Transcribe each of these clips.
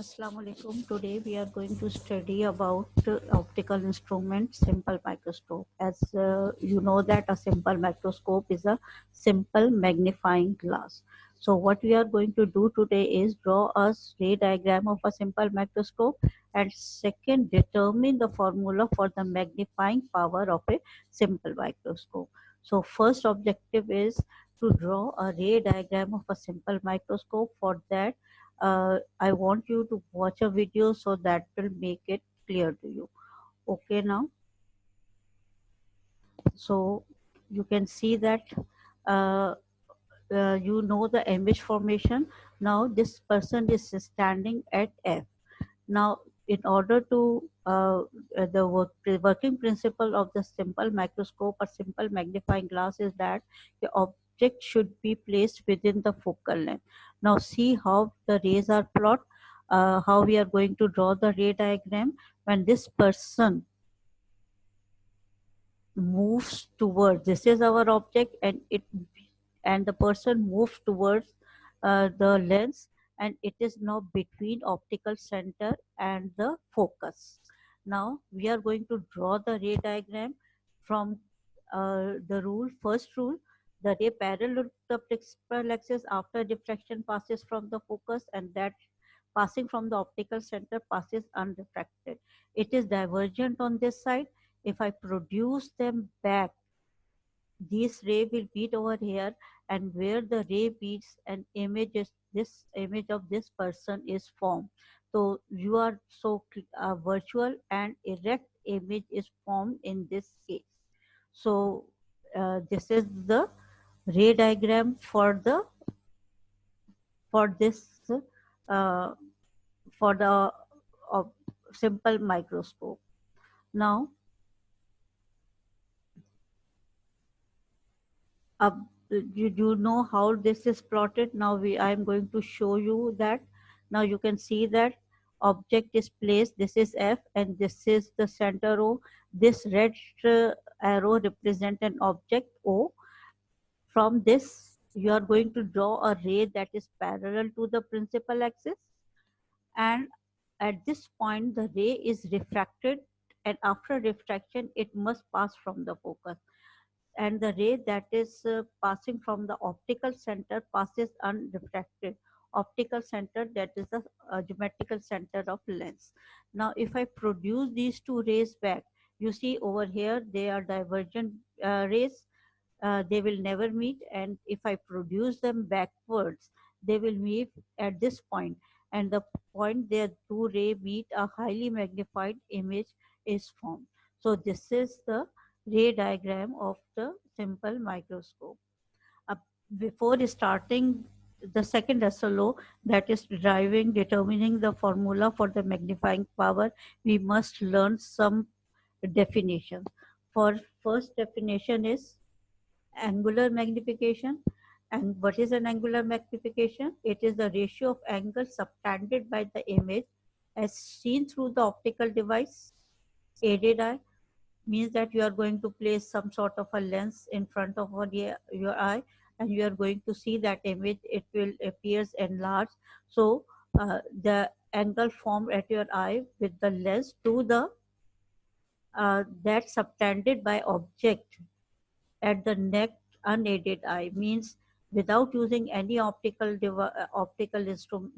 Assalamu alaikum. Today we are going to study about optical instrument, simple microscope. As you know that a simple microscope is a simple magnifying glass. So what we are going to do today is draw a ray diagram of a simple microscope, and second determine the formula for the magnifying power of a simple microscope. So first objective is to draw a ray diagram of a simple microscope. For that I want you to watch a video so that will make it clear to you. Okay, now, so you can see that uh, you know the image formation. Now this person is standing at F. Now, in order to working principle of the simple microscope or simple magnifying glass is that the object should be placed within the focal length. Now, see how the rays are plot. How we are going to draw the ray diagram when this person moves towards. This is our object, and the person moves towards the lens, and it is now between optical center and the focus. Now we are going to draw the ray diagram from the rule. First rule: the ray parallel to the principal axis after diffraction passes from the focus, and that passing from the optical center passes unrefracted. It is divergent on this side. If I produce them back, this ray will beat over here, and where the ray beats, an image is this image of this person is formed. So you are virtual and erect image is formed in this case. So this is the ray diagram for the for this uh, for the uh, simple microscope. Now uh, you know how this is plotted. Now I am going to show you that. Now you can see that object is placed. This is F and this is the center O. This red arrow represent an object O. From this you are going to draw a ray that is parallel to the principal axis, and at this point the ray is refracted, and after refraction it must pass from the focus, and the ray that is passing from the optical center passes unrefracted. Optical center, that is the geometrical center of lens. Now if I produce these two rays back, you see over here they are divergent rays. They will never meet, and if I produce them backwards, they will meet at this point, and the point their two ray meet, a highly magnified image is formed. So this is the ray diagram of the simple microscope. Uh, Before starting the second Russell law, that is deriving, determining the formula for the magnifying power, we must learn some definitions. For first definition is angular magnification. And what is an angular magnification? It is the ratio of angles subtended by the image as seen through the optical device. Aided eye means that you are going to place some sort of a lens in front of your eye, and you are going to see that image. It will appears enlarged. So the angle formed at your eye with the lens to the that subtended by object at the neck unaided eye means without using any optical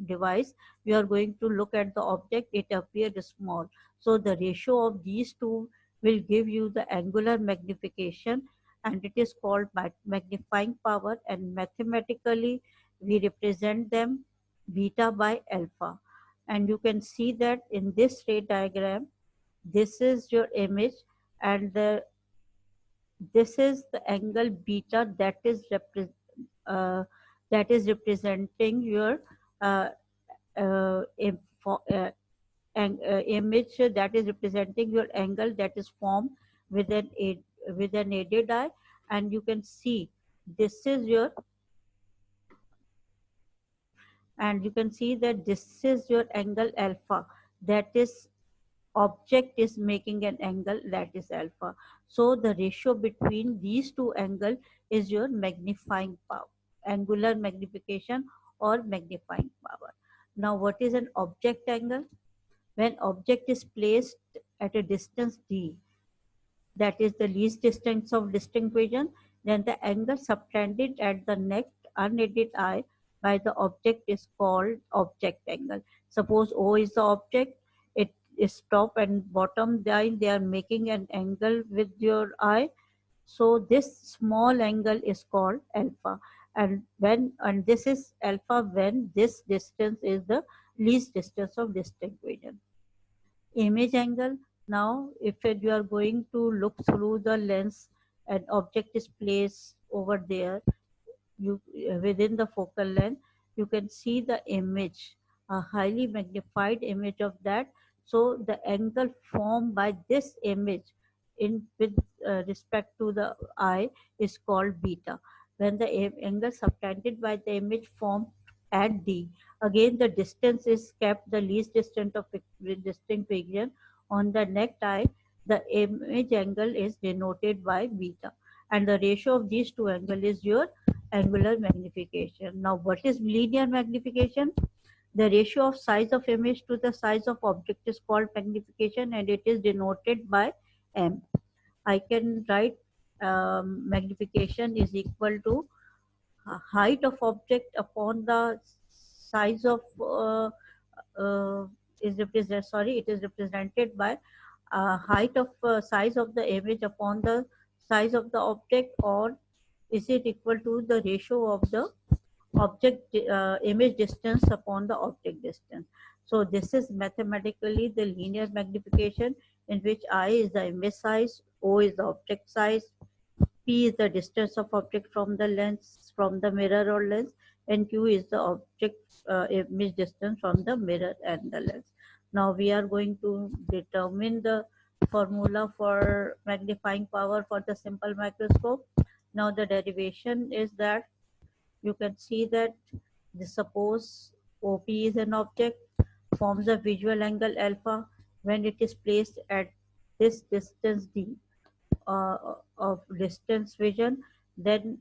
device, you are going to look at the object, it appears small. So the ratio of these two will give you the angular magnification, and it is called magnifying power, and mathematically we represent them beta by alpha. And you can see that in this ray diagram, this is your image, and this is the angle beta uh, that is representing your uh, info, image that is representing your angle that is formed with with an aided eye. And you can see this is your, and you can see that this is your angle alpha, that is object is making an angle that is alpha. So the ratio between these two angles is your magnifying power, angular magnification or magnifying power. Now what is an object angle? When object is placed at a distance d, that is the least distance of distinct vision, then the angle subtended at the next unaided eye by the object is called object angle. Suppose O is the object, it is top and bottom line, they are making an angle with your eye. So this small angle is called alpha. And this is alpha when this distance is the least distance of distinct vision. Image angle. Now if you are going to look through the lens, an object is placed over there, you within the focal length, you can see the image, a highly magnified image of that. So the angle formed by this image in with respect to the eye is called beta. When the angle subtended by the image formed at d, again the distance is kept the least distant of distinct vision on the next eye, the image angle is denoted by beta, and the ratio of these two angles is your angular magnification. Now what is linear magnification? The ratio of size of image to the size of object is called magnification, and it is denoted by m. I can write magnification is equal to height of object upon the size of uh, it is represented by height of size of the image upon the size of the object, or is it equal to the ratio of the object image distance upon the object distance. So this is mathematically the linear magnification, in which I is the image size, O is the object size, P is the distance of object from the lens, from the mirror or lens, and Q is the object image distance from the mirror and the lens. Now we are going to determine the formula for magnifying power for the simple microscope. Now the derivation is that you can see that suppose OP is an object, forms a visual angle alpha when it is placed at this distance d of distance vision, then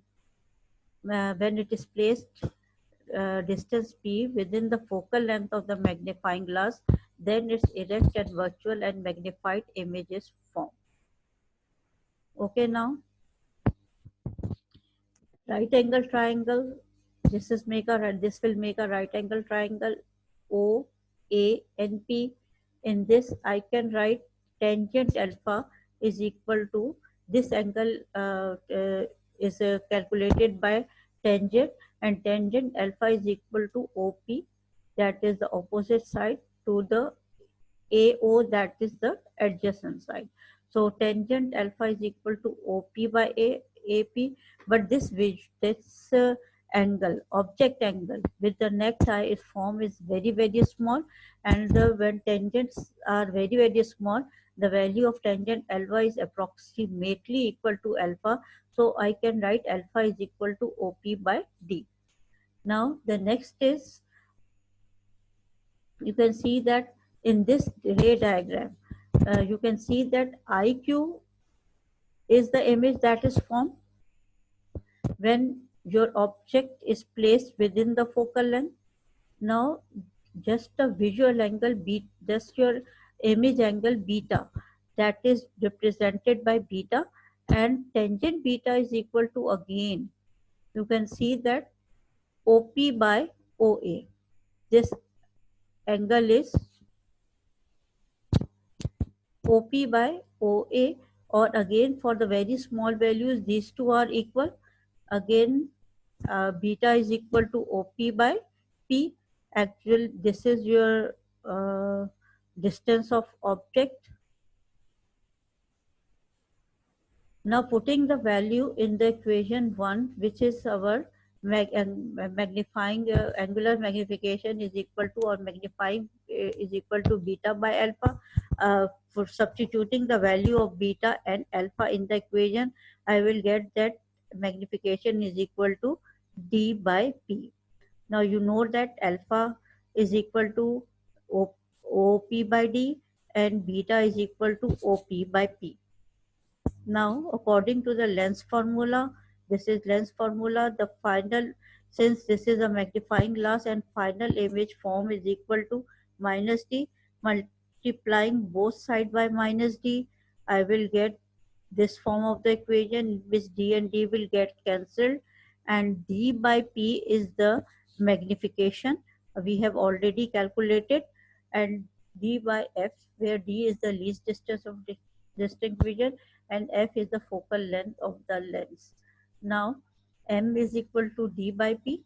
when it is placed distance p within the focal length of the magnifying glass, then its erect and virtual and magnified images form. Okay, now right angle triangle, this will make a right angle triangle O A and P. In this I can write tangent alpha is equal to this angle is calculated by tangent, and tangent alpha is equal to OP, that is the opposite side, to the AO, that is the adjacent side. So tangent alpha is equal to OP by AP, but this angle, object angle with the next eye is form is very very small, and when tangents are very very small, the value of tangent alpha is approximately equal to alpha. So I can write alpha is equal to OP by D. Now the next is, you can see that in this ray diagram, you can see that IQ is the image that is formed when your object is placed within the focal length. Now, just a visual angle just your image angle beta, that is represented by beta, and tangent beta is equal to, again, you can see that OP by OA. This angle is OP by OA, or again for the very small values, these two are equal. Again, beta is equal to OP by P. Actual, this is your distance of object. Now putting the value in the equation 1, which is our magnifying angular magnification is equal to, or magnifying is equal to beta by alpha. For substituting the value of beta and alpha in the equation, I will get that magnification is equal to D by P. Now you know that alpha is equal to OP by D and beta is equal to OP by P. Now, according to the lens formula, this is lens formula, the final since this is a magnifying glass and final image form is equal to minus d, multiplying both sides by minus d, I will get this form of the equation in which d and d will get cancelled, and d by p is the magnification we have already calculated, and d by f, where d is the least distance of distinct vision and f is the focal length of the lens. Now m is equal to d by p.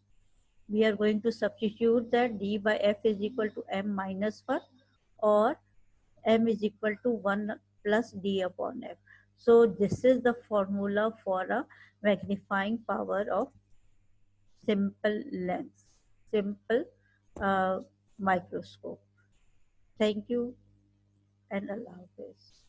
We are going to substitute that d by f is equal to m minus 1, or m is equal to 1 plus d upon f. So this is the formula for a magnifying power of simple lens, simple uh, microscope. Thank you and Allah Hafiz.